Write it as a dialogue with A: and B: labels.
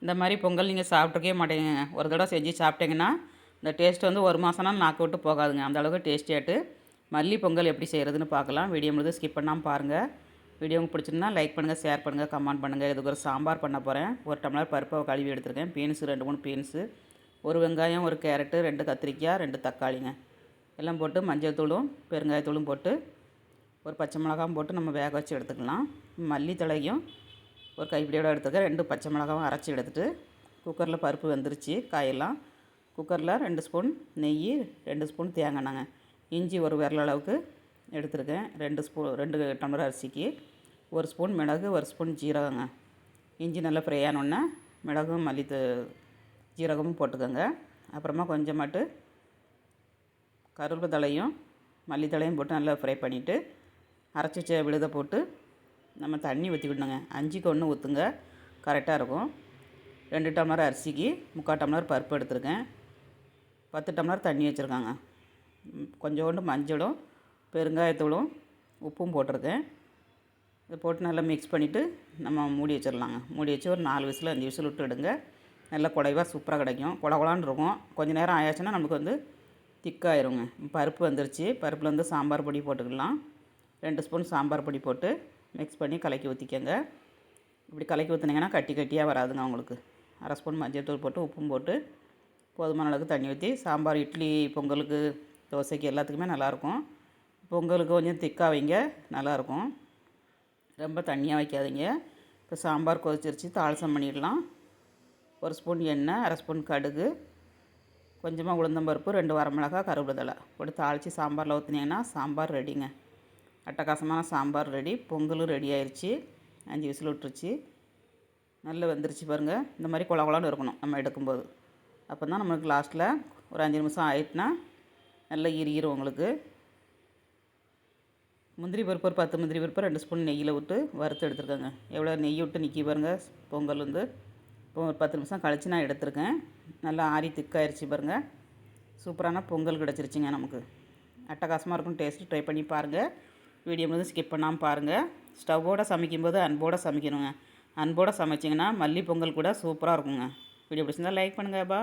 A: இந்த மாதிரி பொங்கல் நீங்கள் சாப்பிட்ருக்கவே மாட்டேங்க. ஒரு தடவை செஞ்சு சாப்பிட்டீங்கன்னா இந்த டேஸ்ட் வந்து ஒரு மாதம்னா நாக்கு விட்டு போகாதுங்க. அந்த அளவுக்கு டேஸ்டியாட்டு மல்லி பொங்கல் எப்படி செய்கிறதுன்னு பார்க்கலாம். வீடியோ முழுது ஸ்கிப் பண்ணாமல் பாருங்கள். வீடியோ உங்களுக்கு பிடிச்சிருந்தா லைக் பண்ணுங்கள், ஷேர் பண்ணுங்கள், கமெண்ட் பண்ணுங்கள். இதுக்கு ஒரு சாம்பார் பண்ண போகிறேன். ஒரு டம்ளர் பருப்பை கழுவி எடுத்துருக்கேன். பீன்ஸு 2 3 பீன்ஸு, ஒரு வெங்காயம், ஒரு கேரட்டு, 2 கத்திரிக்காய், 2 தக்காளிங்க எல்லாம் போட்டு மஞ்சள் தூளும் பெருங்காயத்தூளும் போட்டு ஒரு பச்சை மிளகாவும் போட்டு நம்ம வேக வச்சு எடுத்துக்கலாம். மல்லித்தழையும் ஒரு கைப்பிடியோடு எடுத்துக்க 2 பச்சை மிளகாவும் அரைச்சி எடுத்துகிட்டு குக்கரில் பருப்பு வெந்துருச்சு. காயெல்லாம் குக்கரில் 2 ஸ்பூன் நெய், 2 ஸ்பூன் தேங்காய் எண்ணெய்ங்க, இஞ்சி ஒரு விரல் அளவுக்கு எடுத்துருக்கேன். 2 டம்ளர் அரிசிக்கு 1 ஸ்பூன் மிளகு, 1 ஸ்பூன் ஜீரகங்க. இஞ்சி நல்லா ஃப்ரை ஆனோடனே மிளகும் ஜீரகமும் போட்டுக்கோங்க. அப்புறமா கொஞ்சமாட்டு கருவேப்பிலை தலையும் மல்லித்தலையும் போட்டு நல்லா ஃப்ரை பண்ணிவிட்டு அரைச்சி வச்ச விழுதை போட்டு நம்ம தண்ணி ஊற்றிக்கிடணுங்க. 5க்கு 1 ஊற்றுங்க, கரெக்டாக இருக்கும். 2 டம்ளர் அரிசிக்கு 3/4 டம்ளர் பருப்பு எடுத்துருக்கேன். 10 டம்ளர் தண்ணி வச்சுருக்காங்க. கொஞ்சோண்டு மஞ்சளும் பெருங்காயத்தூளும் உப்பும் போட்டிருக்கேன். இதை போட்டு நல்லா மிக்ஸ் பண்ணிவிட்டு நம்ம மூடி வச்சிடலாங்க. மூடி வச்சு ஒரு 4 விசில் 5 விசில் விட்டு எடுங்க. நல்லா குழைவாக சூப்பராக கிடைக்கும். குழகுலான்னு இருக்கும். கொஞ்சம் நேரம் ஆயாச்சுன்னா நமக்கு வந்து திக்காயிருங்க. பருப்பு வந்துருச்சு. பருப்பில் வந்து சாம்பார் பொடி போட்டுக்கலாம். 2 ஸ்பூன் சாம்பார் பொடி போட்டு மிக்ஸ் பண்ணி கலக்கி ஊற்றிக்கங்க. இப்படி கலக்கி ஊற்றுனீங்கன்னா கட்டி கட்டியாக வராதுங்க உங்களுக்கு. 1/2 ஸ்பூன் மஞ்சள் தூள் போட்டு உப்பும் போட்டு போதுமான அளவுக்கு தண்ணி ஊற்றி சாம்பார் இட்லி, பொங்கலுக்கு, தோசைக்கு எல்லாத்துக்குமே நல்லாயிருக்கும். பொங்கலுக்கு கொஞ்சம் திக்காக வைங்க, நல்லாயிருக்கும். ரொம்ப தண்ணியாக வைக்காதீங்க. இப்போ சாம்பார் கொதிச்சிருச்சு, தாளிசம் பண்ணிடலாம். 1 ஸ்பூன் எண்ணெய், 1/2 ஸ்பூன் கடுகு, கொஞ்சமாக உளுந்தம்பருப்பு, 2 வரமிளகாய், கருவேப்பிலை தழை போட்டு தாளித்து சாம்பாரில் ஊற்றினீங்கன்னா சாம்பார் ரெடிங்க. அட்டகாசமான சாம்பார் ரெடி. பொங்கலும் ரெடி ஆயிடுச்சு. 5 விசில் விட்டுருச்சு. நல்லா வெந்துருச்சு பாருங்கள். இந்த மாதிரி குழகுலான்னு இருக்கணும் நம்ம எடுக்கும்போது. அப்போ தான் நம்மளுக்கு லாஸ்ட்டில் ஒரு 5 நிமிஷம் ஆயிட்டுனா நல்லா ஈரும் உங்களுக்கு. முந்திரி பருப்பு ஒரு 10 முந்திரி பருப்பு 2 ஸ்பூன் நெய்யில் விட்டு வறுத்து எடுத்துருக்கேங்க. எவ்வளோ நெய் விட்டு நிற்கி பாருங்கள். பொங்கல் வந்து இப்போ ஒரு 10 நிமிஷம் கழித்து நான் எடுத்துருக்கேன். நல்லா ஆறி திக்காயிருச்சு பாருங்கள். சூப்பரான பொங்கல் கிடச்சிருச்சுங்க நமக்கு. அட்டகாசமாக இருக்கும். டேஸ்ட்டு ட்ரை பண்ணி பாருங்கள். வீடியோ வந்து ஸ்கிப் பண்ணாமல் பாருங்கள். ஸ்டவ்வோடு சமைக்கும்போது அன்போடு சமைக்கணுங்க. அன்போடு சமைச்சிங்கன்னா மல்லி பொங்கல் கூட சூப்பராக இருக்குங்க. வீடியோ பிடிச்சிருந்தா லைக் பண்ணுங்கள். பா.